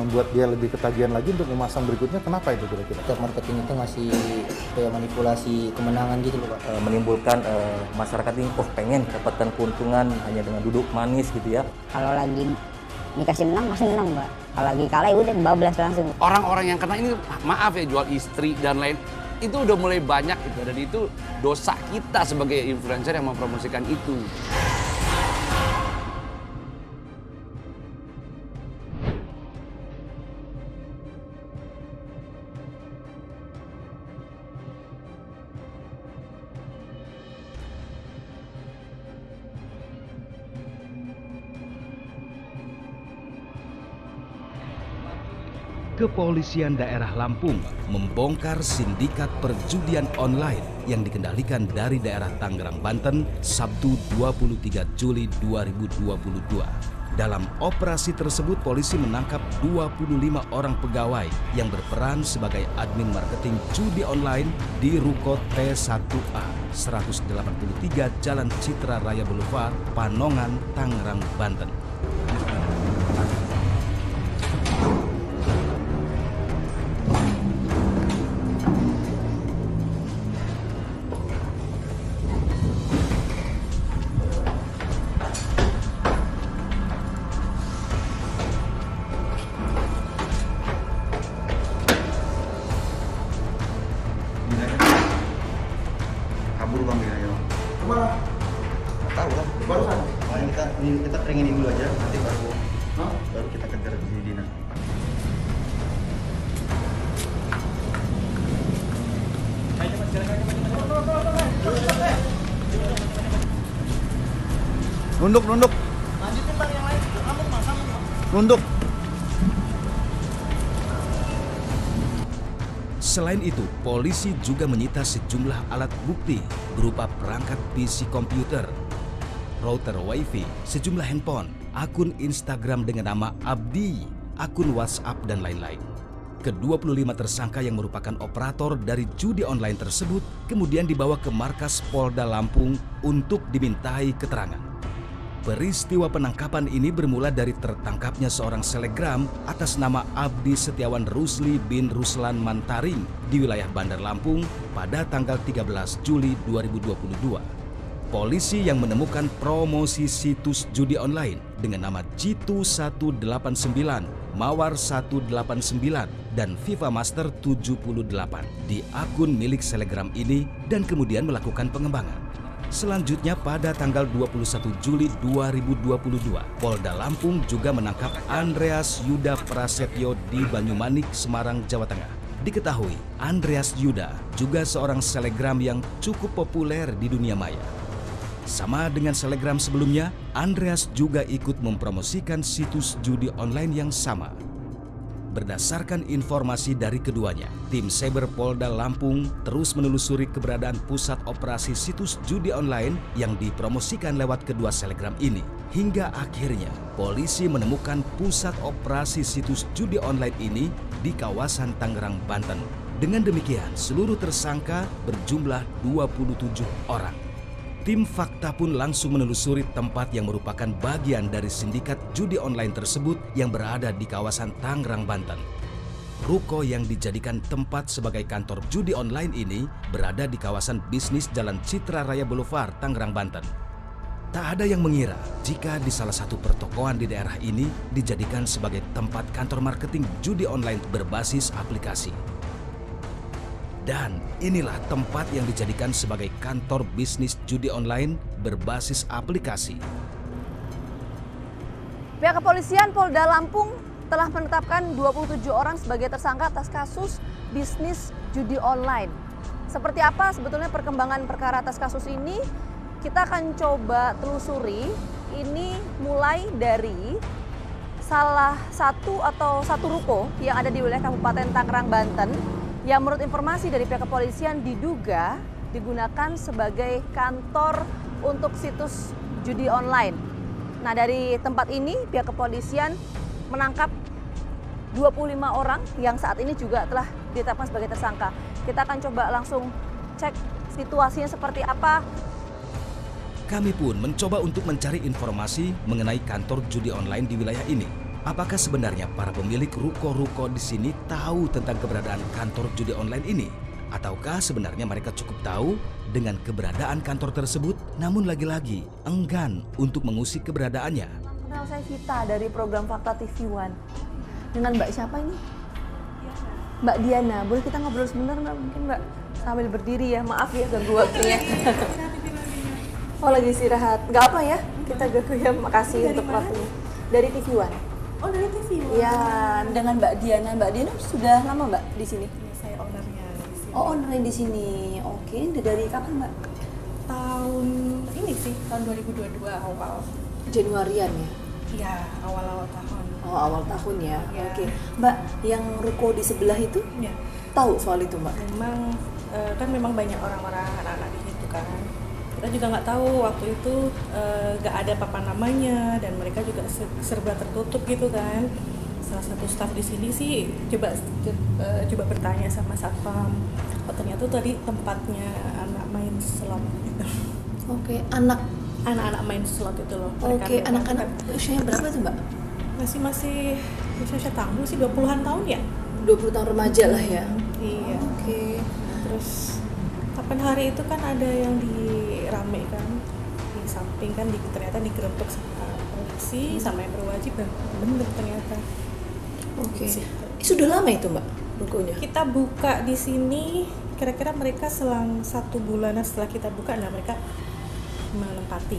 membuat dia lebih ketagihan lagi untuk memasang berikutnya, kenapa itu kira-kira? Setiap marketing itu ngasih kayak manipulasi kemenangan gitu loh Pak. Menimbulkan masyarakat ini pengen dapatkan keuntungan hanya dengan duduk manis gitu ya. Kalau lagi dikasih menang masih menang Mbak. Kalau lagi kalah ya udah bablas langsung. Orang-orang yang kena ini maaf ya jual istri dan lain itu udah mulai banyak itu, dan itu dosa kita sebagai influencer yang mempromosikan itu. Kepolisian Daerah Lampung membongkar sindikat perjudian online yang dikendalikan dari daerah Tangerang, Banten, Sabtu 23 Juli 2022. Dalam operasi tersebut, polisi menangkap 25 orang pegawai yang berperan sebagai admin marketing judi online di Ruko T1A 183 Jalan Citra Raya Boulevard, Panongan, Tangerang, Banten. Kabur bang ya, ya. Kemana? Tahu kan? Barusan? Makanya kita training dulu aja, nanti baru kita kejar di dinas. Nunduk. Nunduk. Selain itu, polisi juga menyita sejumlah alat bukti berupa perangkat PC komputer, router WiFi, sejumlah handphone, akun Instagram dengan nama Abdi, akun WhatsApp, dan lain-lain. Ke-25 tersangka yang merupakan operator dari judi online tersebut kemudian dibawa ke markas Polda Lampung untuk dimintai keterangan. Peristiwa penangkapan ini bermula dari tertangkapnya seorang selegram atas nama Abdi Setiawan Rusli bin Ruslan Mantaring di wilayah Bandar Lampung pada tanggal 13 Juli 2022. Polisi yang menemukan promosi situs judi online dengan nama Jitu 189, Mawar 189, dan FIFA Master 78 di akun milik selegram ini dan kemudian melakukan pengembangan. Selanjutnya pada tanggal 21 Juli 2022, Polda Lampung juga menangkap Andreas Yuda Prasetyo di Banyumanik, Semarang, Jawa Tengah. Diketahui, Andreas Yuda juga seorang selegram yang cukup populer di dunia maya. Sama dengan selegram sebelumnya, Andreas juga ikut mempromosikan situs judi online yang sama. Berdasarkan informasi dari keduanya, tim Cyber Polda Lampung terus menelusuri keberadaan pusat operasi situs judi online yang dipromosikan lewat kedua selegram ini. Hingga akhirnya, polisi menemukan pusat operasi situs judi online ini di kawasan Tangerang, Banten. Dengan demikian, seluruh tersangka berjumlah 27 orang. Tim Fakta pun langsung menelusuri tempat yang merupakan bagian dari sindikat judi online tersebut yang berada di kawasan Tangerang, Banten. Ruko yang dijadikan tempat sebagai kantor judi online ini berada di kawasan bisnis Jalan Citra Raya Boulevard, Tangerang, Banten. Tak ada yang mengira jika di salah satu pertokoan di daerah ini dijadikan sebagai tempat kantor marketing judi online berbasis aplikasi. Dan inilah tempat yang dijadikan sebagai kantor bisnis judi online berbasis aplikasi. Pihak kepolisian Polda Lampung telah menetapkan 27 orang sebagai tersangka atas kasus bisnis judi online. Seperti apa sebetulnya perkembangan perkara atas kasus ini? Kita akan coba telusuri. Ini mulai dari salah satu ruko yang ada di wilayah Kabupaten Tangerang, Banten, yang menurut informasi dari pihak kepolisian diduga digunakan sebagai kantor untuk situs judi online. Nah, dari tempat ini pihak kepolisian menangkap 25 orang yang saat ini juga telah ditetapkan sebagai tersangka. Kita akan coba langsung cek situasinya seperti apa. Kami pun mencoba untuk mencari informasi mengenai kantor judi online di wilayah ini. Apakah sebenarnya para pemilik ruko-ruko di sini tahu tentang keberadaan kantor judi online ini? Ataukah sebenarnya mereka cukup tahu dengan keberadaan kantor tersebut, namun lagi-lagi enggan untuk mengusik keberadaannya? Kenal, saya Vita dari program Fakta TV One. Dengan Mbak siapa ini? Mbak Diana. Boleh kita ngobrol sebentar Mbak? Mungkin Mbak sambil berdiri ya. Maaf ya ganggu waktunya. Oh lagi istirahat. Nggak apa ya? Kita ganggu ya. Makasih untuk waktunya. Dari TV One. Oh dari TV One. Iya, dengan Mbak Diana. Mbak Diana sudah lama Mbak di sini? Ya, saya ownernya di sini. Oh, ownernya di sini. Oke, dari kapan Mbak? Tahun ini sih, tahun 2022 awal. Januarian ya? Iya, awal-awal tahun. Oh, awal tahun ya. Ya. Oke. Mbak, yang ruko di sebelah itu Ya. tahu soal itu Mbak? Memang kan memang banyak orang-orang anak-anak di situ kan. Kita juga nggak tahu waktu itu nggak ada papan namanya dan mereka juga serba tertutup gitu kan. Salah satu staf di sini sih coba bertanya sama satpam. Oh, ternyata tuh tadi tempatnya anak main slot gitu. Oke, Anak-anak main slot itu loh. Oke, anak-anak usianya berapa tuh Mbak? Masih usia tangguh sih 20-an tahun ya. 20 tahun remaja lah ya. Iya. Oke. Terus kapan hari itu kan ada yang diramekan di samping kan ternyata digerebek sama polisi sama yang berwajib dan bener ternyata. Oke. Sudah lama itu Mbak rukonya? Kita buka di sini kira-kira mereka selang 1 bulanan setelah kita buka nah mereka menempati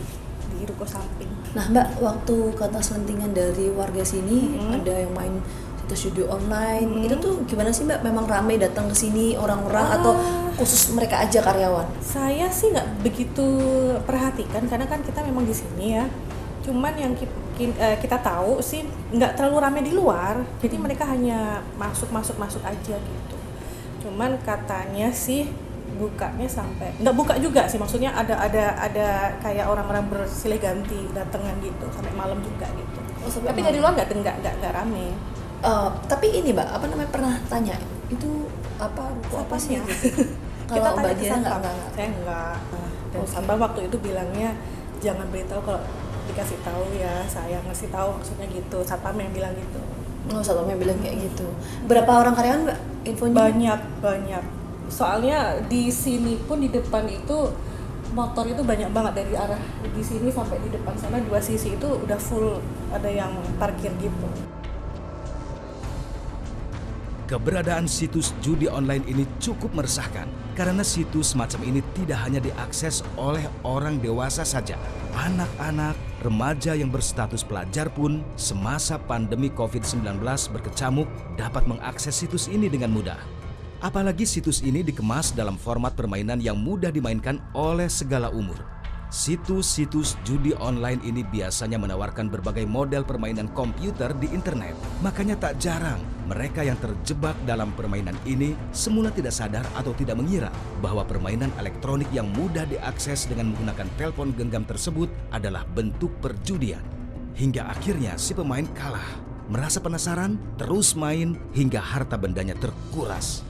di ruko samping. Nah Mbak, waktu kata selentingan dari warga sini ada yang main situs judi online, itu tuh gimana sih Mbak? Memang ramai datang ke sini orang-orang atau khusus mereka aja karyawan? Saya sih nggak begitu perhatikan karena kan kita memang di sini ya. Cuman yang kita tahu sih nggak terlalu ramai di luar, jadi mereka hanya masuk aja gitu. Cuman katanya sih bukanya sampai nggak buka juga sih, maksudnya ada kayak orang-orang bersilih ganti datangan gitu sampai malam juga gitu. Tapi dari luar nggak rame. Tapi ini Mbak, apa namanya pernah tanya itu apa ruko apa sih? Gitu? Kita Kalau tanya Mbak ke Diana satpam. nggak. Saya nggak. Dan satpam waktu itu bilangnya jangan beritahu, kalau dikasih tahu ya saya ngasih tahu, maksudnya gitu. Satpam yang bilang gitu. Oh, satpam yang bilang kayak gitu. Berapa orang karyawan Mbak? Infonya? Banyak. Soalnya di sini pun di depan itu motor itu banyak banget dari arah di sini sampai di depan sana 2 sisi itu udah full, ada yang parkir gitu. Keberadaan situs judi online ini cukup meresahkan karena situs semacam ini tidak hanya diakses oleh orang dewasa saja. Anak-anak, remaja yang berstatus pelajar pun semasa pandemi COVID-19 berkecamuk dapat mengakses situs ini dengan mudah. Apalagi situs ini dikemas dalam format permainan yang mudah dimainkan oleh segala umur. Situs-situs judi online ini biasanya menawarkan berbagai model permainan komputer di internet. Makanya tak jarang mereka yang terjebak dalam permainan ini semula tidak sadar atau tidak mengira bahwa permainan elektronik yang mudah diakses dengan menggunakan telepon genggam tersebut adalah bentuk perjudian. Hingga akhirnya si pemain kalah, merasa penasaran, terus main hingga harta bendanya terkuras.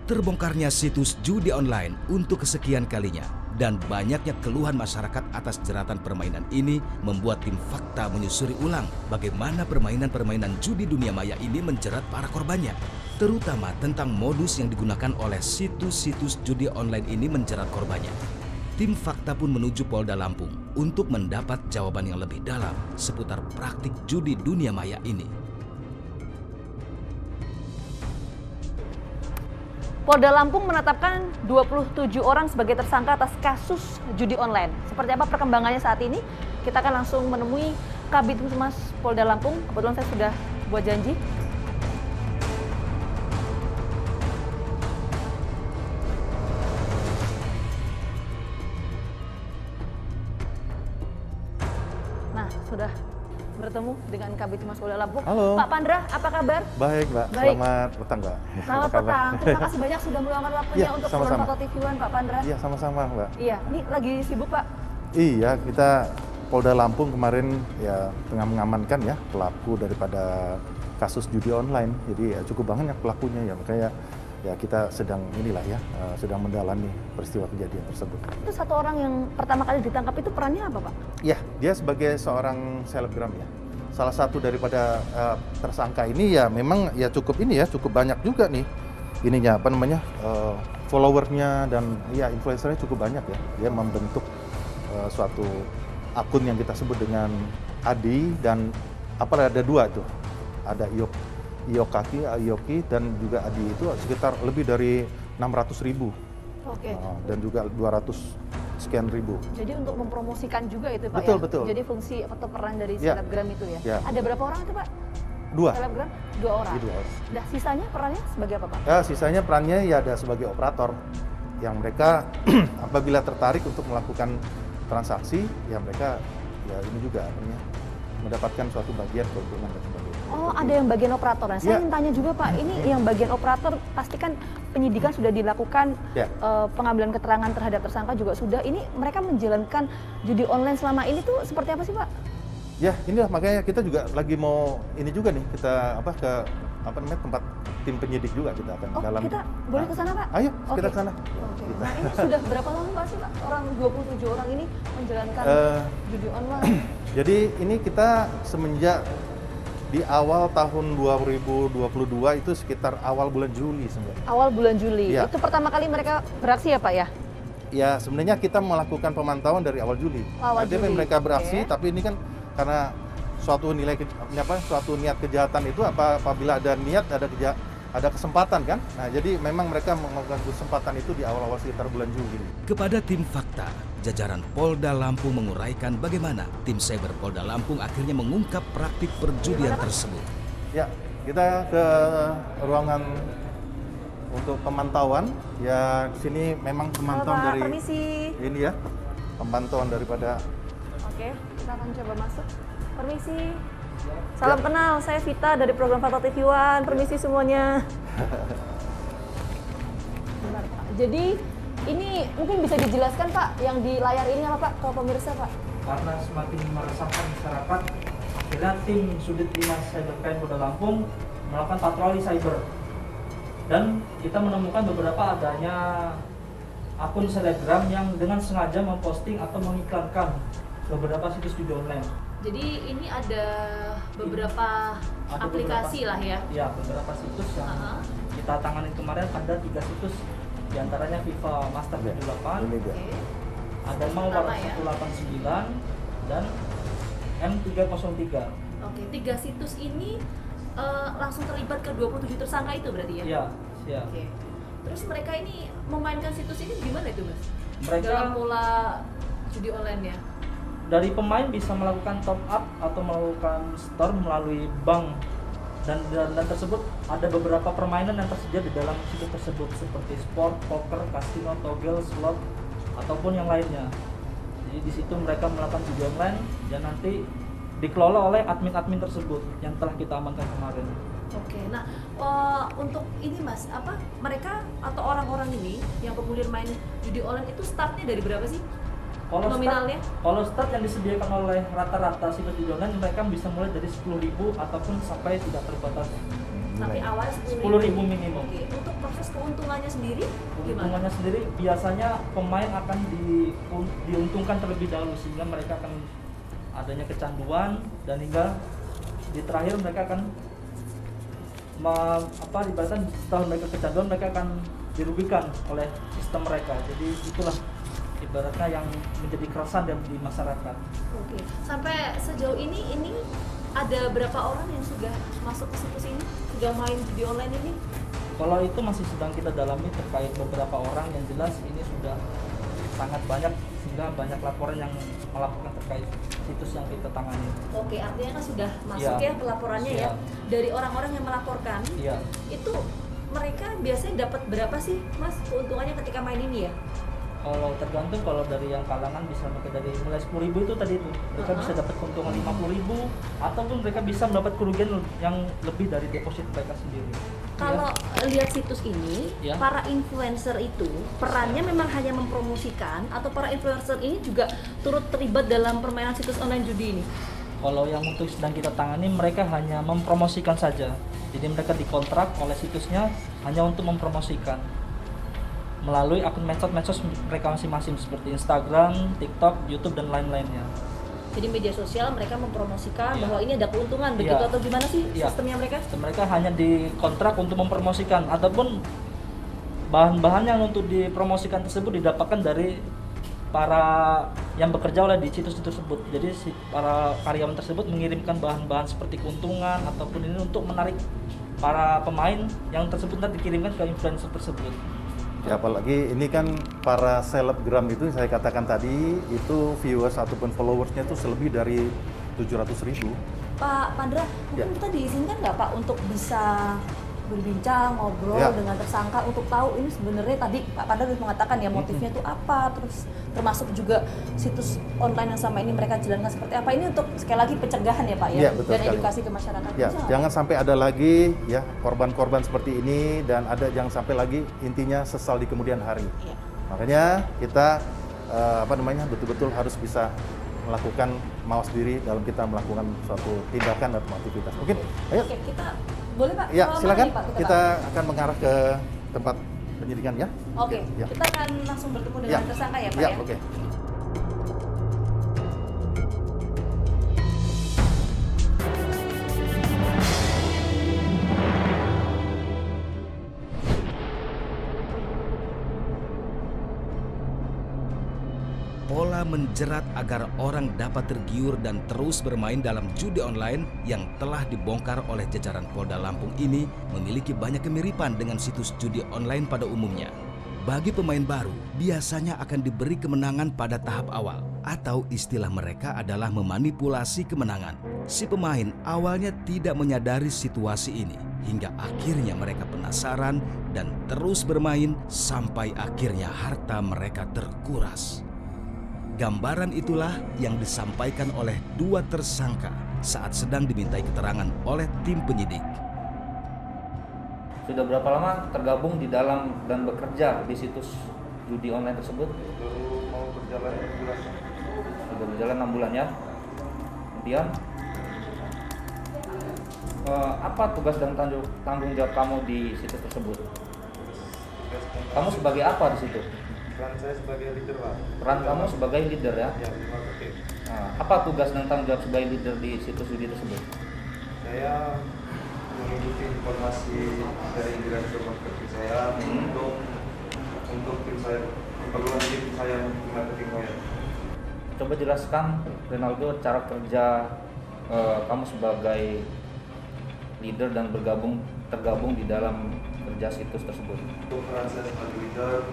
Terbongkarnya situs judi online untuk kesekian kalinya dan banyaknya keluhan masyarakat atas jeratan permainan ini membuat tim Fakta menyusuri ulang bagaimana permainan-permainan judi dunia maya ini menjerat para korbannya, terutama tentang modus yang digunakan oleh situs-situs judi online ini menjerat korbannya. Tim Fakta pun menuju Polda Lampung untuk mendapat jawaban yang lebih dalam seputar praktik judi dunia maya ini. Polda Lampung menetapkan 27 orang sebagai tersangka atas kasus judi online. Seperti apa perkembangannya saat ini? Kita akan langsung menemui Kabid Humas Polda Lampung. Kebetulan saya sudah buat janji. Nah, sudah bertemu dengan Kabid Humas Polda Lampung. Halo. Pak Pandra, apa kabar? Baik Mbak, Baik. selamat petang Mbak. Selamat petang. Terima kasih banyak sudah meluangkan waktunya Iya, untuk sama-sama. Forum Fakta TV One, Pak Pandra. Iya sama-sama Mbak. Iya, ini lagi sibuk Pak. Iya, kita Polda Lampung kemarin ya tengah mengamankan ya pelaku daripada kasus judi online. Jadi ya, cukup banyak pelakunya ya, makanya ya kita sedang sedang mendalami peristiwa kejadian tersebut. Itu satu orang yang pertama kali ditangkap itu perannya apa Pak? Ya, dia sebagai seorang selebgram ya. salah satu daripada tersangka ini ya memang ya cukup banyak juga nih ininya followernya dan ya influencernya cukup banyak ya. Dia membentuk suatu akun yang kita sebut dengan Adi dan ada dua tuh, ada Iyoki dan juga Adi itu sekitar lebih dari 600.000 dan juga 200 sekian ribu. Jadi untuk mempromosikan juga itu Pak Betul. Jadi fungsi atau peran dari selebgram itu ya? Ada berapa orang itu Pak? 2. Selebgram? 2 orang. Nah, sisanya perannya sebagai apa Pak? Ya, sisanya perannya ya ada sebagai operator yang mereka apabila tertarik untuk melakukan transaksi, ya mereka ya ini juga mendapatkan suatu bagian keuntungan dan sebagainya. Oh, ada yang bagian operator. Nah, saya ingin tanya juga Pak, ini yang bagian operator pastikan penyidikan sudah dilakukan, pengambilan keterangan terhadap tersangka juga sudah. Ini mereka menjalankan judi online selama ini tuh seperti apa sih Pak? Ya, inilah makanya kita juga lagi mau ini juga nih kita ke tempat tim penyidik juga kita akan dalam. Kita boleh ke sana Pak? Ayo, kita ke sana. Nah, ini sudah berapa lama Pak sih Pak orang 27 orang ini menjalankan judi online? Jadi ini kita semenjak di awal tahun 2022 itu sekitar awal bulan Juli sebenarnya. Awal bulan Juli. Ya. Itu pertama kali mereka beraksi ya Pak ya? Ya, sebenarnya kita melakukan pemantauan dari awal Juli. Jadi mereka beraksi, tapi ini kan karena suatu niat kejahatan itu apabila ada niat ada kesempatan kan. Nah, jadi memang mereka melakukan kesempatan itu di awal-awal sekitar bulan Juli. Kepada tim Fakta, jajaran Polda Lampung menguraikan bagaimana tim Cyber Polda Lampung akhirnya mengungkap praktik perjudian tersebut. Ya, kita ke ruangan untuk pemantauan. Ya, di sini memang pemantauan dari permisi. Ini ya, pemantauan daripada. Oke, kita akan coba masuk. Permisi. Salam kenal, saya Vita dari program Fakta TV One. Permisi semuanya. Benar, Pak. Jadi ini mungkin bisa dijelaskan Pak, yang di layar ini apa Pak, ke pemirsa Pak? Karena semakin meresahkan masyarakat, akhirnya tim Sudit 5 Cybercrime Polda Lampung melakukan patroli cyber. Dan kita menemukan beberapa adanya akun selebgram yang dengan sengaja memposting atau mengiklankan beberapa situs judi online. Jadi ini ada beberapa aplikasi lah ya? Iya, beberapa situs yang kita tangani kemarin ada 3 situs, diantaranya FIFA Master 78, ada Mawar 189, dan M303. Oke, 3 situs ini langsung terlibat ke 27 tersangka itu berarti ya? Iya, iya. Oke. Terus mereka ini memainkan situs ini gimana itu Mas? Mereka dalam pola judi online ya? Dari pemain bisa melakukan top up atau melakukan store melalui bank dan tersebut ada beberapa permainan yang tersedia di dalam situs tersebut seperti sport, poker, kasino, togel, slot ataupun yang lainnya. Jadi di situ mereka melakukan judi online dan nanti dikelola oleh admin-admin tersebut yang telah kita amankan kemarin. Oke, nah untuk ini Mas, mereka atau orang-orang ini yang kemudian main judi online itu startnya dari berapa sih? Nominalnya? Kalau start yang disediakan oleh rata-rata situs judi online mereka bisa mulai dari 10.000 ataupun sampai tidak terbatas. Sampai awal 10.000 minimum. Oke. Untuk proses keuntungannya sendiri gimana? Keuntungannya sendiri biasanya pemain akan diuntungkan terlebih dahulu sehingga mereka akan adanya kecanduan dan hingga di terakhir mereka akan ibaratnya setelah mereka kecanduan mereka akan dirugikan oleh sistem mereka. Jadi itulah ibaratnya yang menjadi keresahan di masyarakat. Oke. Sampai sejauh ini ada berapa orang yang sudah masuk ke situs ini, sudah main judi online ini? Kalau itu masih sedang kita dalami terkait beberapa orang, yang jelas ini sudah sangat banyak sehingga banyak laporan yang melaporkan terkait situs yang kita tangani. Oke, artinya kan sudah masuk ya pelaporannya ya dari orang-orang yang melaporkan. Iya. Itu mereka biasanya dapat berapa sih Mas keuntungannya ketika main ini ya? Kalau tergantung, kalau dari yang kalangan bisa dari mulai 10.000 itu tadi itu mereka bisa dapat keuntungan 50.000 ataupun mereka bisa mendapat kerugian yang lebih dari deposit mereka sendiri. Kalau lihat situs ini, para influencer itu perannya memang hanya mempromosikan atau para influencer ini juga turut terlibat dalam permainan situs online judi ini? Kalau yang untuk sedang kita tangani mereka hanya mempromosikan saja. Jadi mereka dikontrak oleh situsnya hanya untuk mempromosikan melalui akun medsos mereka masing-masing seperti Instagram, TikTok, YouTube dan lain-lainnya. Jadi media sosial mereka mempromosikan bahwa ini ada keuntungan begitu atau gimana sih sistemnya mereka? Sistem mereka hanya dikontrak untuk mempromosikan ataupun bahan-bahan yang untuk dipromosikan tersebut didapatkan dari para yang bekerja oleh di situs tersebut. Jadi para karyawan tersebut mengirimkan bahan-bahan seperti keuntungan ataupun ini untuk menarik para pemain yang tersebut nanti dikirimkan ke influencer tersebut. Ya, apalagi ini kan para selebgram itu saya katakan tadi itu viewers ataupun followersnya itu selebih dari 700.000. Pak Pandra, mungkin kita diizinkan nggak Pak untuk bisa berbincang, ngobrol dengan tersangka untuk tahu ini sebenarnya tadi Pak Pandra sudah mengatakan ya motifnya itu apa, terus termasuk juga situs online yang sama ini mereka jalankan seperti apa. Ini untuk sekali lagi pencegahan ya Pak ya, dan edukasi ke masyarakat. Ya, jangan sampai ada lagi ya korban-korban seperti ini dan jangan sampai lagi intinya sesal di kemudian hari. Makanya kita betul-betul harus bisa melakukan mawas diri dalam kita melakukan suatu tindakan atau aktivitas. Mungkin, ayo. Oke, kita boleh Pak? Ya, silakan. Nih, Pak, kita akan mengarah ke tempat penyidikan ya. Oke, kita akan langsung bertemu dengan tersangka ya Pak ya. Oke. Pola menjerat agar orang dapat tergiur dan terus bermain dalam judi online yang telah dibongkar oleh jajaran Polda Lampung ini memiliki banyak kemiripan dengan situs judi online pada umumnya. Bagi pemain baru, biasanya akan diberi kemenangan pada tahap awal, atau istilah mereka adalah memanipulasi kemenangan. Si pemain awalnya tidak menyadari situasi ini, hingga akhirnya mereka penasaran dan terus bermain sampai akhirnya harta mereka terkuras. Gambaran itulah yang disampaikan oleh dua tersangka saat sedang dimintai keterangan oleh tim penyidik. Sudah berapa lama tergabung di dalam dan bekerja di situs judi online tersebut? Baru mau berjalan 6 bulan. Sudah berjalan 6 bulan ya. Kemudian apa tugas dan tanggung jawab kamu di situs tersebut? Kamu sebagai apa di situ? Peran saya sebagai leader, Pak. Peran kamu sebagai leader ya? Ya, di marketing. Nah, apa tugas dan tanggung jawab sebagai leader di situs judi tersebut? Saya mengikuti informasi dari direktur marketing saya untuk tim saya, keperluan tim saya marketing saya. Coba jelaskan Ronaldo cara kerja kamu sebagai leader dan tergabung di dalam kerja situs tersebut. Untuk peran saya sebagai leader,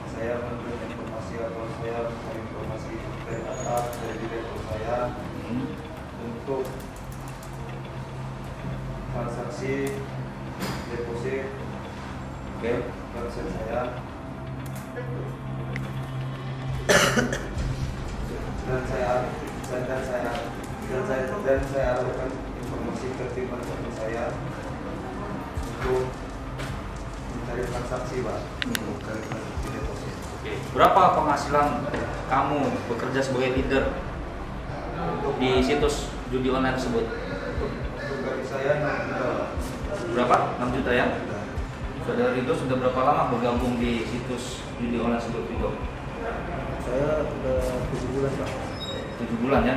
saya memberikan informasi atau saya mencari informasi dari atas dari direktur saya untuk transaksi deposit website saya dan saya arahkan informasi ke tim marketing saya untuk mencari transaksi, Pak, mencari transaksi deposit. Berapa penghasilan kamu bekerja sebagai leader di situs judi online tersebut? Untuk gaji saya 6 juta. Berapa? 6 juta ya? Saudara Ridho sudah berapa lama bergabung di situs judi online tersebut, Ridho? Saya udah 7 bulan, Pak. 7 bulan ya?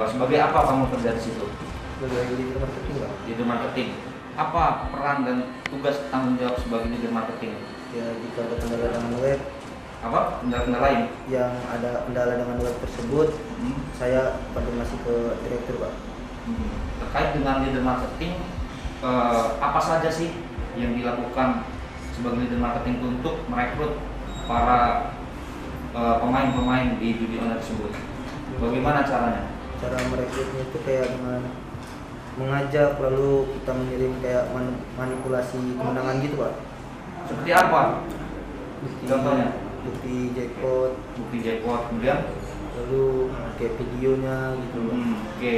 Sebagai apa kamu kerja di situ? Sebagai leader marketing, Pak. Leader marketing. Apa peran dan tugas tanggung jawab sebagai leader marketing? Ya, jika ada kendala dengan web, apa? Kendala lain? Yang ada kendala dengan web tersebut, saya koordinasi ke direktur, Pak. Terkait dengan leader marketing, apa saja sih yang dilakukan sebagai leader marketing untuk merekrut para pemain-pemain di judi online tersebut? Bagaimana caranya? Cara merekrutnya itu kayak dengan mengajak, lalu kita mengirim kayak manipulasi kemenangan gitu, Pak. Seperti apa? Contohnya? Bukti jackpot. Bukti jackpot, kemudian? Lalu kayak videonya gitu, Pak. Oke.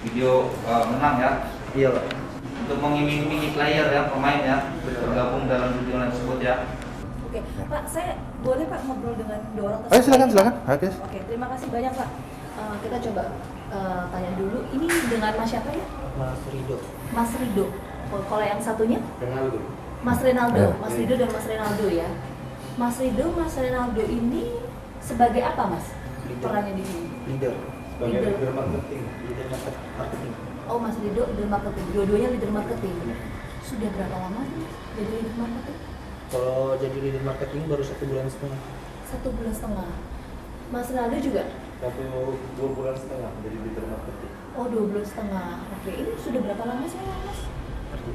Video menang ya? Iya, Pak. Untuk mengiming-imingi player ya, pemain ya, bergabung dalam judi online tersebut ya. Oke, Pak, saya boleh Pak ngobrol dengan dua orang tersangka? Silakan. Oke, terima kasih banyak Pak. Kita coba tanya dulu, ini dengan Mas siapa ya? Mas Ridho. Mas Ridho. Kalau yang satunya? Ronaldo. Mas Ronaldo. Mas Ridho dan Mas Ronaldo ya. Mas Ridho, Mas Ronaldo ini sebagai apa, Mas? perannya di sini? Leader. Sebagai Leader. leader marketing. Leader marketing. Oh, Mas Rido leader marketing. Dua-duanya leader marketing. Sudah berapa lama sih jadi leader marketing? Kalau jadi leader marketing baru 1 bulan setengah. 1 bulan setengah. Mas Ronaldo juga? 2 bulan setengah jadi leader marketing. Oh, 2 bulan setengah. Oke, ini sudah berapa lama sih Mas?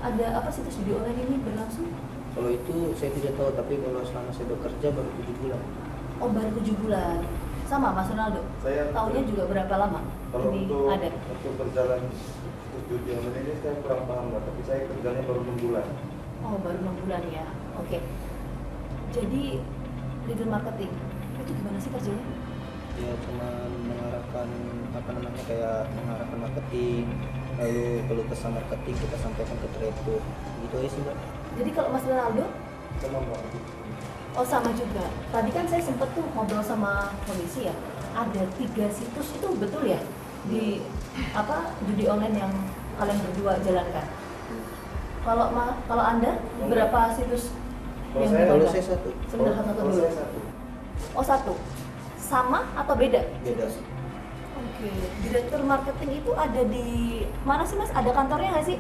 Ada apa situs judi online ini berlangsung? Kalau itu saya tidak tahu, tapi kalau selama saya bekerja baru 7 bulan. Oh, baru 7 bulan. Sama Mas Ronaldo? Saya Tahunnya juga berapa lama? kalau Ini untuk ada. berjalan judi online ini saya kurang paham Mbak, tapi saya kerjanya baru 6 bulan. Oh, baru 6 bulan ya. Oke. Jadi leader marketing itu gimana sih kerjanya? Ya cuma mengarahkan kayak mengarahkan marketing, lalu kalau pesan marketing kita sampaikan ke direktur, gitu aja sih Mbak. Jadi kalau Mas Ronaldo? Sama Mbak. Oh, sama juga. Tadi kan saya sempet tuh ngobrol sama polisi ya. Ada 3 situs itu betul ya di judi online yang kalian berdua jalankan. Kalau Anda berapa situs yang Kalau dipegang? saya 1. Sebentar satu Kalau dulu. saya 1. Oh, 1. Sama atau beda? Beda. Oke. Direktur marketing itu ada di mana sih Mas? Ada kantornya nggak sih?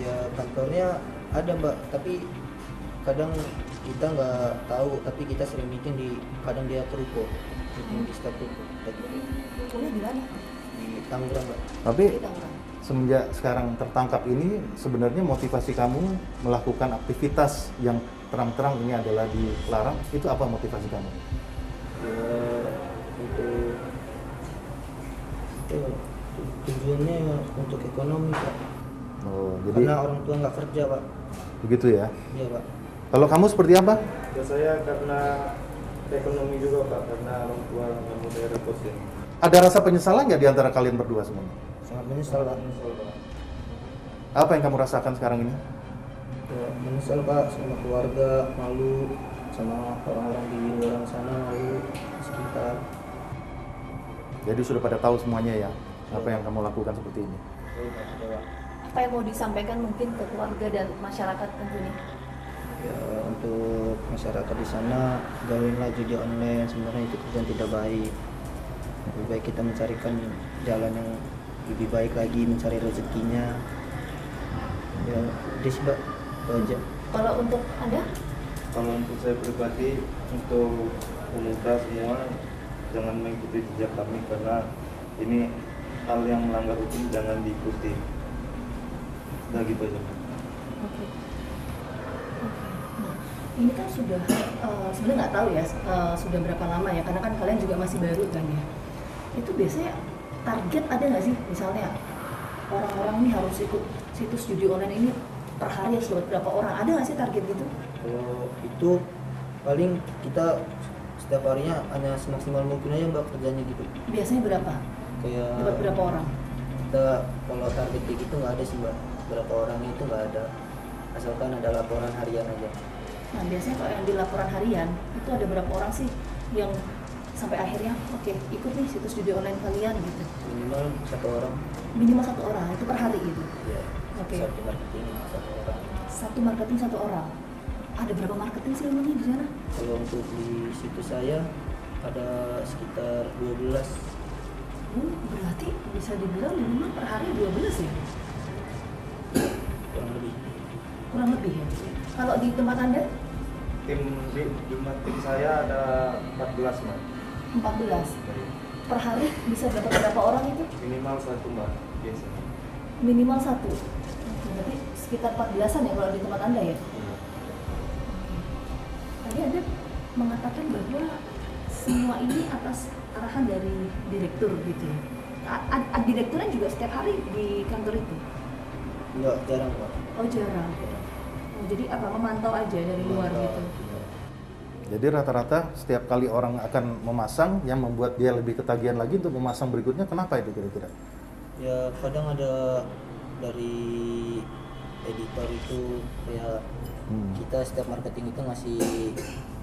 Ya kantornya ada Mbak, tapi kadang kita nggak tahu, tapi kita sering meeting kadang dia ke ruko, meeting di staf ruko. Rukonya di mana? Di Tangerang Mbak. Tapi Di Tangerang. semenjak sekarang tertangkap ini, sebenarnya motivasi kamu melakukan aktivitas yang terang-terang ini adalah dilarang, itu apa motivasi kamu? Ya untuk tujuannya untuk ekonomi Pak. Oh, Karena jadi orang tua nggak kerja Pak. begitu ya. Iya Pak. Kalau kamu seperti apa? Ya saya karena ekonomi juga Pak, karena orang tua nggak mau bayar deposit. Ada rasa penyesalan nggak di antara kalian berdua semuanya? Sangat menyesal Pak. Apa yang kamu rasakan sekarang ini? Ya, menyesal Pak, sama keluarga, malu sama orang-orang di luar sana, malu sekitar. Jadi sudah pada tahu semuanya ya, apa yang kamu lakukan seperti ini. Apa yang mau disampaikan mungkin ke keluarga dan masyarakat tentunya? Ya, untuk masyarakat di sana, jauhinlah judi online, sebenarnya itu kerjaan tidak baik. Lebih baik kita mencarikan jalan yang lebih baik lagi, mencari rezekinya. Ya, udah sih Mbak, itu aja. Kalau untuk Anda? Kalau untuk saya pribadi, untuk pemuda semua jangan mengikuti jejak kami, karena ini hal yang melanggar hukum, jangan diikuti. Nah gitu aja. Oke. Nah, ini kan sudah sebenarnya nggak tahu ya sudah berapa lama ya, karena kan kalian juga masih baru kan ya. Itu biasanya target ada nggak sih, misalnya orang-orang ini harus ikut situs judi online ini per hari harus dapat berapa orang, ada nggak sih target gitu? Kalau itu paling kita setiap harinya hanya semaksimal mungkin aja Mbak kerjanya gitu. Biasanya berapa? Kayak Dapat berapa orang? kita kalau target kayak gitu nggak ada sih Mbak. Berapa orang itu nggak ada. Asalkan ada laporan harian aja. Nah, biasanya kalau yang di laporan harian itu ada berapa orang sih yang sampai akhirnya oke, ikut nih situs judi online kalian gitu? Minimal 1 orang. Minimal 1 orang itu per hari gitu. Ya. Oke. Satu marketing 1 orang. Satu marketing 1 orang. Ada berapa marketing sih emangnya di sana? Kalau untuk di situs saya ada sekitar 12. Berarti bisa dibilang minimal per hari 12 ya? Kurang lebih. Kurang lebih ya? Kalau di tempat Anda? Tim saya ada 14 Mbak. 14. Per hari bisa dapat berapa orang itu? Minimal 1 Mbak biasanya. Minimal 1. Berarti sekitar 14-an ya kalau di tempat Anda ya? Tadi Anda mengatakan bahwa semua ini atas arahan dari direktur gitu ya? Direkturnya juga setiap hari di kantor itu? Enggak, jarang Pak. Oh, jarang. Oh, jadi apa, memantau aja dari luar gitu? Jadi rata-rata setiap kali orang akan memasang, yang membuat dia lebih ketagihan lagi untuk memasang berikutnya, kenapa itu kira-kira? Ya kadang ada dari editor itu kayak kita setiap marketing itu ngasih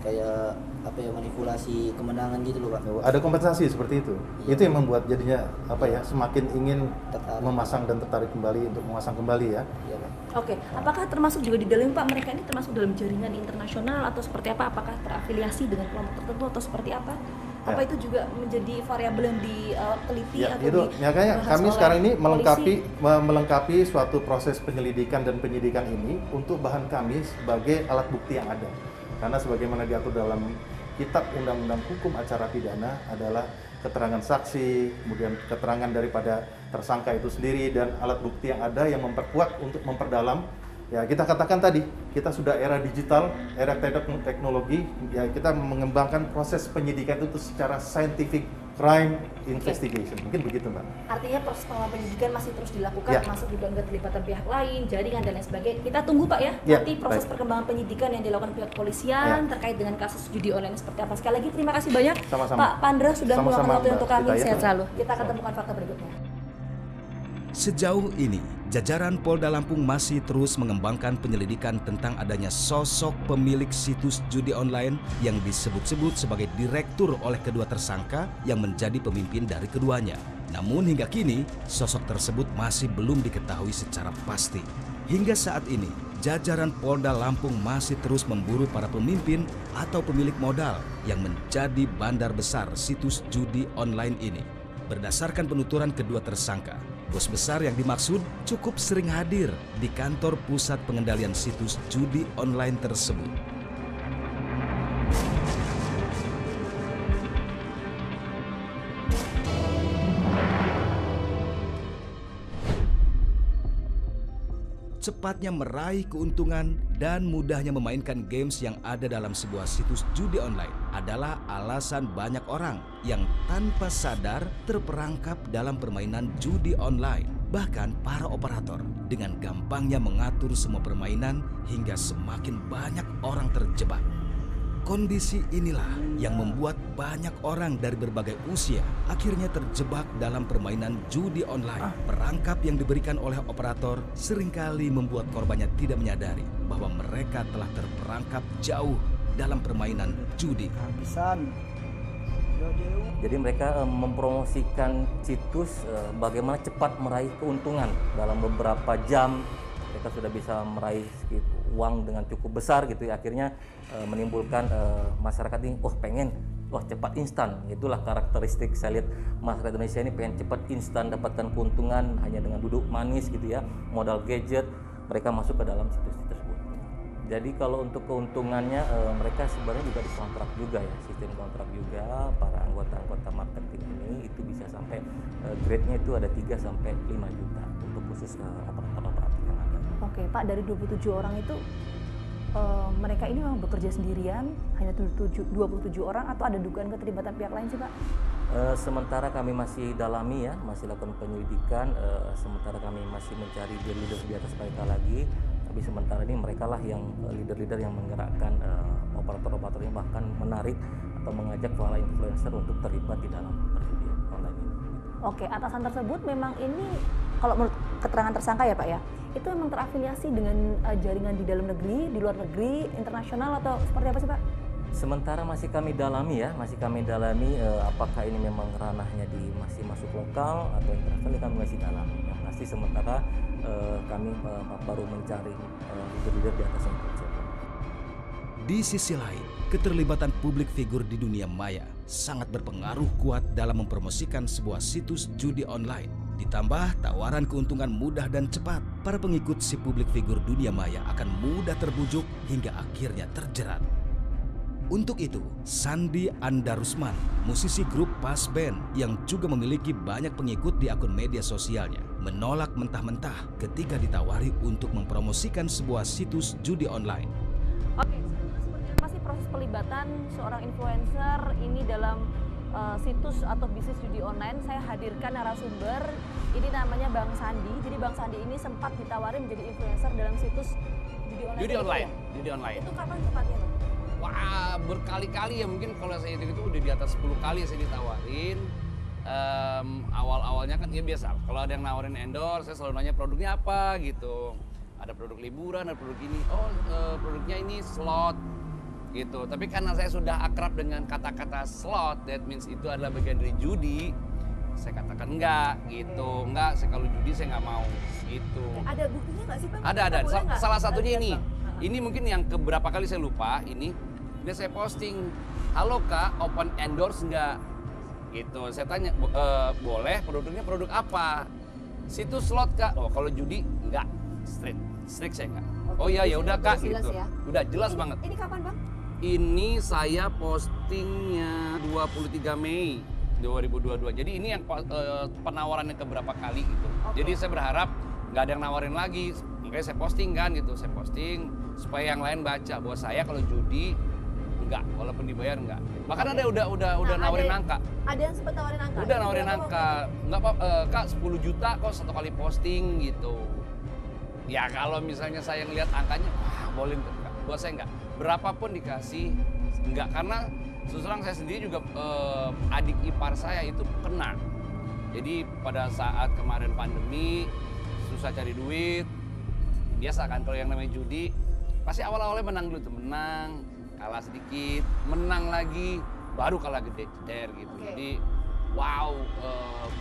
kayak apa ya, manipulasi kemenangan gitu loh Pak. Ada kompensasi seperti itu. Iya. Itu yang membuat jadinya apa ya, semakin ingin memasang dan tertarik kembali untuk memasang kembali ya. Iya Pak. Oke, apakah termasuk juga di dalam Pak, mereka ini termasuk dalam jaringan internasional atau seperti apa? Apakah terafiliasi dengan kelompok tertentu atau seperti apa? Apa itu juga menjadi variabel yang diteliti Ya, atau itu. Ya, kayak dibahas kami oleh sekarang ini polisi? melengkapi suatu proses penyelidikan dan penyidikan ini untuk bahan kami sebagai alat bukti yang ada. Karena sebagaimana diatur dalam Kitab Undang-Undang Hukum Acara Pidana adalah keterangan saksi, kemudian keterangan daripada tersangka itu sendiri dan alat bukti yang ada yang memperkuat untuk memperdalam. Ya, kita katakan tadi, kita sudah era digital, era teknologi, ya kita mengembangkan proses penyidikan itu secara scientific crime investigation. Mungkin begitu, Mbak. Artinya proses pengembangan penyidikan masih terus dilakukan, Ya. masuk juga keterlibatan pihak lain, jaringan dan lain sebagainya. Kita tunggu Pak ya, Ya, nanti proses baik. perkembangan penyidikan yang dilakukan pihak kepolisian terkait dengan kasus judi online seperti apa. Sekali lagi terima kasih banyak Sama-sama. Pak Pandra sudah Sama-sama, meluangkan waktu Mbak untuk kami. Rita, ya. Sehat selalu. Kita akan temukan fakta berikutnya. Sejauh ini, jajaran Polda Lampung masih terus mengembangkan penyelidikan tentang adanya sosok pemilik situs judi online yang disebut-sebut sebagai direktur oleh kedua tersangka yang menjadi pemimpin dari keduanya. Namun hingga kini, sosok tersebut masih belum diketahui secara pasti. Hingga saat ini, jajaran Polda Lampung masih terus memburu para pemimpin atau pemilik modal yang menjadi bandar besar situs judi online ini. Berdasarkan penuturan kedua tersangka, bos besar yang dimaksud cukup sering hadir di kantor pusat pengendalian situs judi online tersebut. Cepatnya meraih keuntungan dan mudahnya memainkan games yang ada dalam sebuah situs judi online adalah alasan banyak orang yang tanpa sadar terperangkap dalam permainan judi online. Bahkan para operator dengan gampangnya mengatur semua permainan hingga semakin banyak orang terjebak. Kondisi inilah yang membuat banyak orang dari berbagai usia akhirnya terjebak dalam permainan judi online. Perangkap yang diberikan oleh operator seringkali membuat korbannya tidak menyadari bahwa mereka telah terperangkap jauh dalam permainan judi. Jadi mereka mempromosikan situs bagaimana cepat meraih keuntungan dalam beberapa jam. Mereka sudah bisa meraih uang dengan cukup besar gitu ya, akhirnya menimbulkan masyarakat ini pengen cepat instan. Itulah karakteristik saya lihat masyarakat Indonesia ini pengen cepat instan dapatkan keuntungan hanya dengan duduk manis gitu ya, modal gadget, mereka masuk ke dalam situs tersebut. Jadi kalau untuk keuntungannya mereka sebenarnya juga dikontrak juga ya, sistem kontrak juga. Para anggota-anggota marketing ini itu bisa sampai grade-nya itu ada 3 sampai 5 juta untuk khusus operator-operator yang ada. Oke Pak, dari 27 orang itu mereka ini memang bekerja sendirian, hanya 27 orang atau ada dugaan keterlibatan pihak lain sih Pak? Sementara kami masih dalami ya, masih lakukan penyelidikan, sementara kami masih mencari leader di atas mereka lagi. Tapi sementara ini mereka lah yang leader-leader yang menggerakkan operator-operatornya, bahkan menarik atau mengajak para influencer untuk terlibat di dalam perjudian online ini. Oke, atasan tersebut memang ini kalau menurut keterangan tersangka ya Pak ya, itu memang terafiliasi dengan jaringan di dalam negeri, di luar negeri, internasional atau seperti apa sih Pak? Sementara masih kami dalami ya, apakah ini memang ranahnya masih masuk lokal atau internasional, kami masih dalami. Yang pasti sementara kami baru mencari leader-leader di atas yang tersebut. Di sisi lain, keterlibatan publik figur di dunia maya sangat berpengaruh kuat dalam mempromosikan sebuah situs judi online. Ditambah tawaran keuntungan mudah dan cepat, para pengikut si publik figur dunia maya akan mudah terbujuk hingga akhirnya terjerat. Untuk itu, Sandi Andarusman, musisi grup Pas Band yang juga memiliki banyak pengikut di akun media sosialnya, menolak mentah-mentah ketika ditawari untuk mempromosikan sebuah situs judi online. Oke, seperti apa sih proses pelibatan seorang influencer ini dalam situs atau bisnis judi online? Saya hadirkan narasumber, ini namanya Bang Sandi. Jadi Bang Sandi ini sempat ditawari menjadi influencer dalam situs judi online. Judi online. Itu kapan tepatnya Bang? Wah, berkali-kali ya, mungkin kalau saya hitung itu udah di atas 10 kali saya ditawarin. Awal-awalnya kan ya biasa, kalau ada yang nawarin endorse, saya selalu nanya produknya apa gitu. Ada produk liburan, ada produk ini, produknya ini slot gitu. Tapi karena saya sudah akrab dengan kata-kata slot, that means itu adalah bagian dari judi, saya katakan enggak gitu. Enggak, kalau judi saya nggak mau gitu. Ada buktinya nggak sih Bang? Ada. Salah satunya ini. Bang. Ini mungkin yang keberapa kali saya lupa ini. Dia saya posting, halo Kak, open endorse nggak? Gitu, saya tanya, boleh, produknya produk apa? Situs slot Kak, oh kalau judi nggak, strict saya nggak. Oh iya ya udah Kak, gitu. Ya. Udah jelas banget. Ini kapan Bang? Ini saya postingnya 23 Mei 2022. Jadi ini yang penawarannya keberapa kali gitu. Jadi saya berharap nggak ada yang nawarin lagi. Makanya saya posting kan gitu. Saya posting supaya yang lain baca bahwa saya kalau judi enggak, walaupun dibayar enggak. Bahkan ada udah nawarin angka. Ada yang sempat nawarin angka. Udah nawarin angka. Enggak apa Kak 10 juta kok satu kali posting gitu. Ya kalau misalnya saya ngelihat angkanya, boleh enggak. Buat saya enggak. Berapapun dikasih enggak, karena terus terang saya sendiri juga adik ipar saya itu kena. Jadi pada saat kemarin pandemi susah cari duit, biasa kan kalau yang namanya judi pasti awal-awalnya menang dulu tuh, menang, kalah sedikit, menang lagi, baru kalah gede jeder gitu. Jadi wow,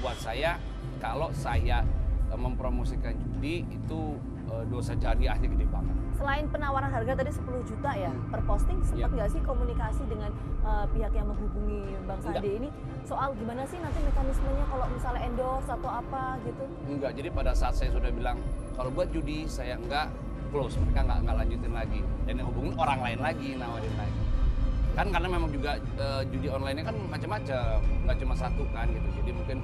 buat saya kalau saya mempromosikan judi itu dosa jariahnya gede banget. Selain penawaran harga tadi 10 juta ya per posting, sempat nggak sih komunikasi dengan pihak yang menghubungi Bang Sandi ini soal gimana sih nanti mekanismenya kalau misalnya endorse atau apa gitu? Enggak, jadi pada saat saya sudah bilang kalau buat judi saya enggak, close, mereka nggak lanjutin lagi dan yang hubungin orang lain lagi, nawarin lagi. Kan karena memang juga judi online-nya kan macam-macam, nggak cuma satu kan gitu. Jadi mungkin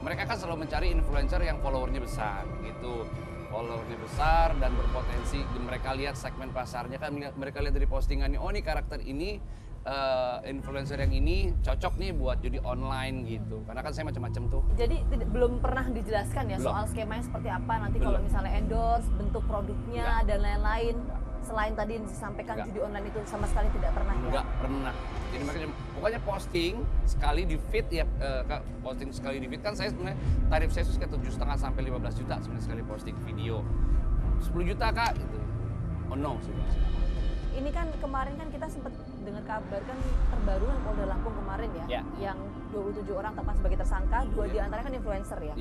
mereka kan selalu mencari influencer yang followernya besar gitu. Followernya besar dan berpotensi, mereka lihat segmen pasarnya kan, mereka lihat dari postingannya, oh nih karakter ini influencer yang ini cocok nih buat judi online gitu, karena kan saya macam-macam tuh. Jadi belum pernah dijelaskan ya soal skemanya seperti apa nanti kalau misalnya endorse, bentuk produknya dan lain-lain. Selain tadi yang disampaikan judi online itu sama sekali tidak pernah ya? Enggak pernah. Jadi makanya pokoknya posting sekali di feed ya, Kak, posting sekali di feed kan saya sebenarnya tarif saya sekitar 7,5 sampai 15 juta sebenarnya sekali posting video. 10 juta Kak gitu. Oh no, sudah. Ini kan kemarin kan kita sempat dengar kabar kan terbaru kan Polda Lampung kemarin ya, yang 27 orang tetapkan sebagai tersangka, 2 di antaranya kan influencer ya.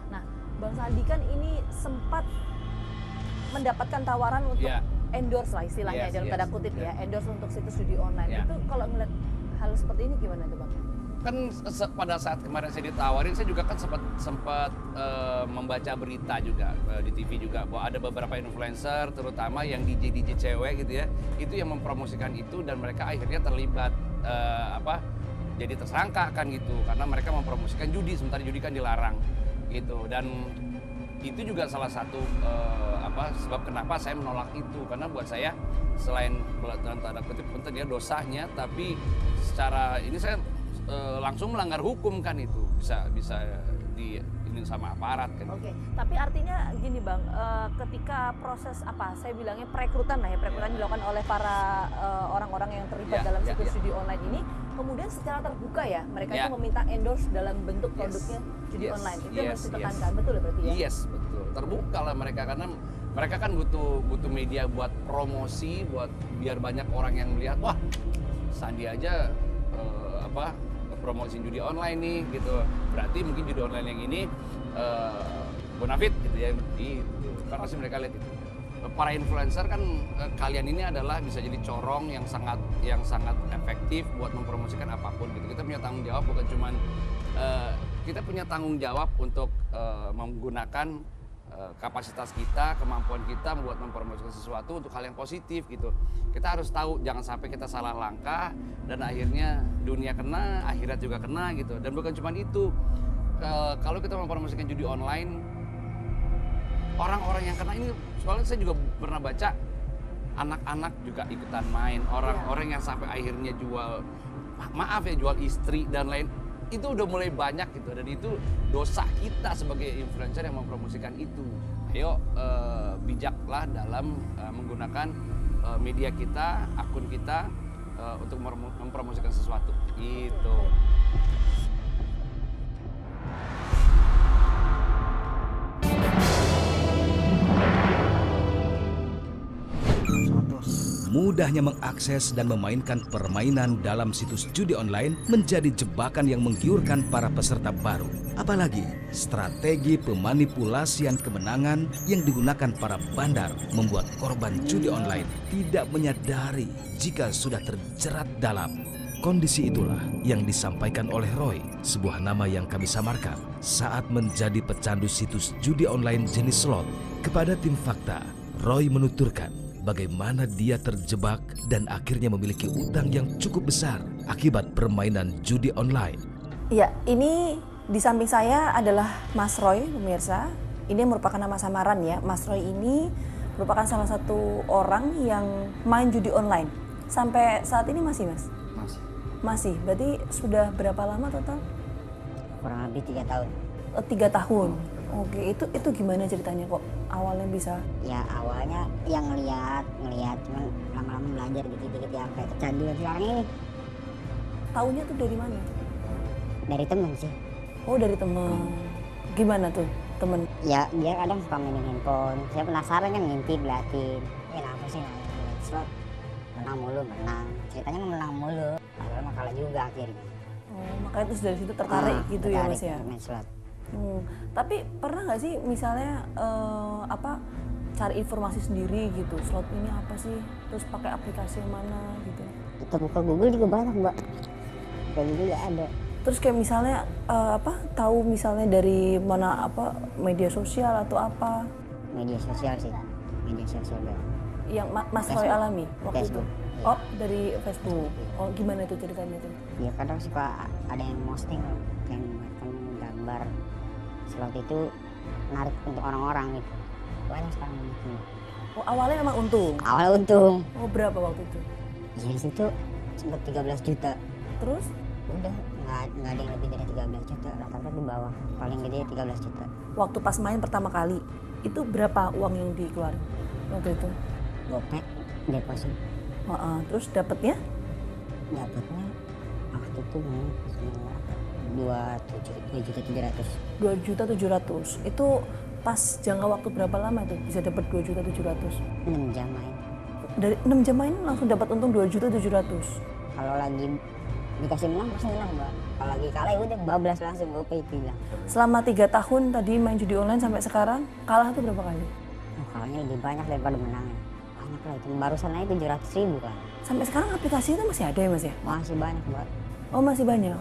Nah, Bang Sandi kan ini sempat mendapatkan tawaran untuk endorse lah istilahnya dalam tanda kutip ya, endorse untuk situs judi online. Itu kalau ngeliat hal seperti ini gimana tuh Bang? Kan pada saat kemarin saya ditawarin, saya juga kan sempat membaca berita juga di TV juga bahwa ada beberapa influencer terutama yang DJ cewek gitu ya, itu yang mempromosikan itu dan mereka akhirnya terlibat jadi tersangka kan gitu, karena mereka mempromosikan judi sementara judi kan dilarang gitu. Dan itu juga salah satu sebab kenapa saya menolak itu, karena buat saya selain dalam tanda kutip penting ya dosanya, tapi secara ini saya langsung melanggar hukum kan, itu bisa di ini sama aparat kan. Oke, tapi artinya gini Bang, ketika proses saya bilangnya perekrutan lah ya, perekrutan dilakukan oleh para orang-orang yang terlibat dalam situs judi online ini, kemudian secara terbuka ya mereka itu meminta endorse dalam bentuk produknya judi online. Itu yang harus ditekankan, betul ya berarti ya? Yes, betul. Terbuka lah mereka, karena mereka kan butuh media buat promosi, buat biar banyak orang yang melihat, wah Sandi aja promosi judi online nih gitu. Berarti mungkin judi online yang ini bonafit gitu ya. Karena sih mereka lihat itu. Para influencer kan kalian ini adalah bisa jadi corong yang sangat efektif buat mempromosikan apapun gitu. Kita punya tanggung jawab, bukan cuman kita punya tanggung jawab untuk menggunakan kapasitas kita, kemampuan kita buat mempromosikan sesuatu untuk hal yang positif gitu. Kita harus tahu jangan sampai kita salah langkah dan akhirnya dunia kena, akhirat juga kena gitu. Dan bukan cuma itu, kalau kita mempromosikan judi online, orang-orang yang kena ini, soalnya saya juga pernah baca anak-anak juga ikutan main, orang-orang yang sampai akhirnya jual istri dan lain, itu udah mulai banyak gitu, dan itu dosa kita sebagai influencer yang mempromosikan itu. Ayo bijaklah dalam menggunakan media kita, akun kita untuk mempromosikan sesuatu gitu. Mudahnya mengakses dan memainkan permainan dalam situs judi online menjadi jebakan yang menggiurkan para peserta baru. Apalagi strategi pemanipulasian kemenangan yang digunakan para bandar membuat korban judi online tidak menyadari jika sudah terjerat dalam. Kondisi itulah yang disampaikan oleh Roy, sebuah nama yang kami samarkan, saat menjadi pecandu situs judi online jenis slot. Kepada tim Fakta, Roy menuturkan bagaimana dia terjebak dan akhirnya memiliki utang yang cukup besar akibat permainan judi online. Ya, ini di samping saya adalah Mas Roy, pemirsa. Ini merupakan nama samaran ya. Mas Roy ini merupakan salah satu orang yang main judi online. Sampai saat ini masih, Mas? Masih. Berarti sudah berapa lama total? Kurang lebih 3 tahun. 3 tahun. Oke, itu gimana ceritanya kok awalnya bisa? Ya awalnya yang ngeliat, cuman lama-lama belajar dikit-dikit ya kayak kecanduan sekarang ini. Taunya tuh dari mana? Dari temen sih. Oh, dari temen. Gimana tuh temen? Ya dia kadang suka mainin handphone. Saya penasaran kan ngintip liatin. Kenapa sih main slot? Menang mulu, menang. Ceritanya menang mulu. Padahal mah kalah juga akhirnya. Oh, makanya terus dari situ tertarik gitu ya Mas ya? Main slot. Tapi pernah nggak sih misalnya cari informasi sendiri gitu, slot ini apa sih, terus pakai aplikasi yang mana gitu? Kita buka Google juga banyak Mbak, buka Google nggak ada. Terus kayak misalnya tahu misalnya dari mana media sosial atau apa? Media sosial sih, media sosial Mbak. Yang Mas Roy alami waktu Facebook. itu? Oh, dari Facebook. Oh, gimana itu ceritanya tuh? Ya kadang suka ada yang posting kayak gambar slot itu menarik untuk orang-orang gitu. Banyak sekarang gitu. Oh, awalnya memang untung? Awalnya untung. Oh, berapa waktu itu? Ya di situ sempat 13 juta. Terus? Udah nggak ada yang lebih dari 13 juta, rata-rata di bawah. Paling gede 13 juta. Waktu pas main pertama kali, itu berapa uang yang dikeluarin waktu itu? Gopek, deposit. Terus dapatnya? Dapatnya waktu itu 2.700.000. Itu pas jangka waktu berapa lama tuh bisa dapat 2.700.000? 6 jam main. Dari 6 jam main langsung dapat untung 2.700.000. Kalau lagi dikasih menang pasti menang Mbak. Kalau lagi kalah udah bablas langsung GoPay bilang. Selama 3 tahun tadi main judi online sampai sekarang kalah tuh berapa kali? Kalahnya lebih banyak daripada menangnya. Banyak lah itu. Barusan aja 700.000 kan. Sampai sekarang aplikasi itu masih ada ya Mas ya? Masih banyak Mbak. Oh masih banyak.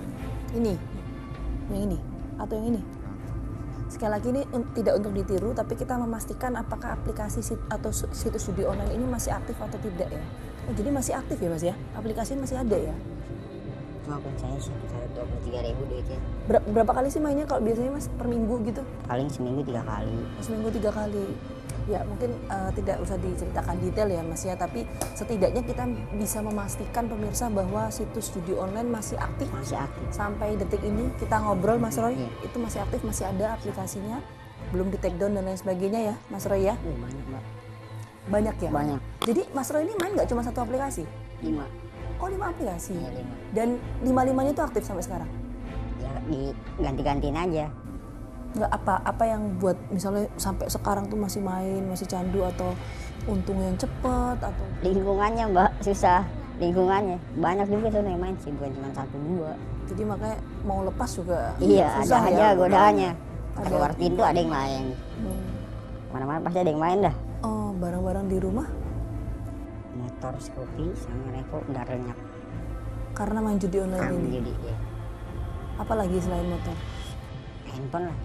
Ini? Yang ini? Atau yang ini? Sekali lagi ini tidak untuk ditiru, tapi kita memastikan apakah aplikasi atau situs judi online ini masih aktif atau tidak ya. Oh jadi masih aktif ya Mas ya? Aplikasi masih ada ya? Maupun saya sih, saya 23.000 duitnya. Berapa kali sih mainnya kalau biasanya Mas per minggu gitu? Paling seminggu 3 kali. Seminggu 3 kali. Ya mungkin tidak usah diceritakan detail ya Mas ya, tapi setidaknya kita bisa memastikan pemirsa bahwa situs judi online masih aktif. Masih aktif. Sampai detik ini kita ngobrol Mas Roy, itu masih aktif, masih ada aplikasinya, belum di take down dan lain sebagainya ya Mas Roy ya? Banyak Mbak. Banyak ya? Banyak. Jadi Mas Roy ini main nggak cuma satu aplikasi? 5. Oh 5 aplikasi? Ya, 5. Dan 5-5-nya itu aktif sampai sekarang? Ya diganti-gantiin aja. Nggak apa yang buat misalnya sampai sekarang tuh masih main, masih candu atau untung yang cepet atau? Lingkungannya Mbak, susah. Lingkungannya. Banyak juga tuh yang main sih, bukan cuma 1-2. Jadi makanya mau lepas juga iya, susah ada aja godaannya. Ada. Keluar pintu ada yang main. Mana-mana pasti ada yang main dah. Oh, barang-barang di rumah? Motor, Scoopy, sama Revo udah lenyap. Karena main judi online ini? Judi, ya. Apa lagi selain motor? Handphone lah.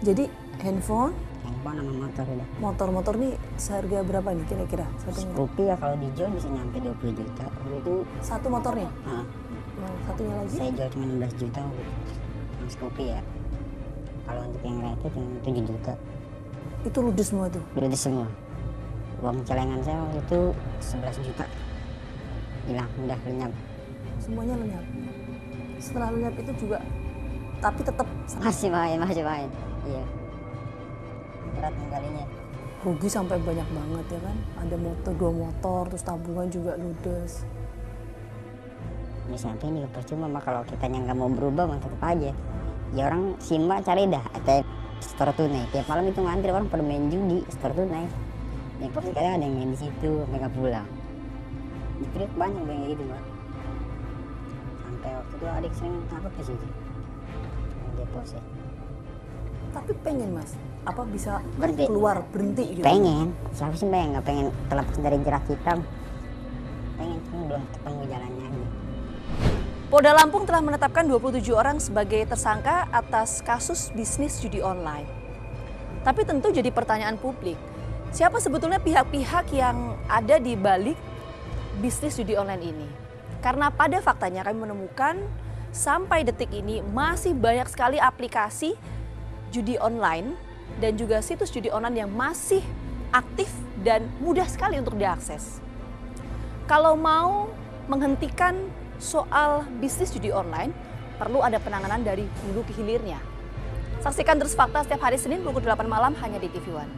Jadi handphone sama motor udah. Motor-motor nih seharga berapa nih kira-kira? Scoopy ya kalau dijual bisa nyampe 20 juta. Itu satu motornya? Satunya lagi? Saya jual cuma 16 juta yang Scoopy ya. Kalau untuk yang Revo cuma 7 juta. Itu ludes semua tuh? Ludes semua. Uang celengan saya waktu itu 11 juta. Hilang, udah lenyap. Semuanya lenyap? Setelah lenyap itu juga, tapi tetap masih main. Iya. Berat kalinya. Rugi sampai banyak banget ya kan? Ada motor, 2 motor, terus tabungan juga ludes. Ini sampai ini percuma mah kalau kitanya nggak mau berubah mah tetap aja. Ya orang simak cari dah ATM store tunai. Tiap malam itu ngantri orang pada main judi store tunai. Ya kadang ada yang main di situ, mereka pulang. Di Priok banyak yang gitu Mbak. Sampai waktu itu adik sering takut ke situ. Deposit. Tapi pengen Mas, apa bisa Berhenti. keluar berhenti gitu? Pengen, selalu sih pengen, nggak pengen terlepas dari jerat hitam. Pengen, cuma belum ketemu jalannya aja. Polda Lampung telah menetapkan 27 orang sebagai tersangka atas kasus bisnis judi online. Tapi tentu jadi pertanyaan publik, siapa sebetulnya pihak-pihak yang ada di balik bisnis judi online ini? Karena pada faktanya kami menemukan sampai detik ini masih banyak sekali aplikasi judi online dan juga situs judi online yang masih aktif dan mudah sekali untuk diakses. Kalau mau menghentikan soal bisnis judi online, perlu ada penanganan dari hulu ke hilirnya. Saksikan terus Fakta setiap hari Senin pukul 8 malam hanya di TV One.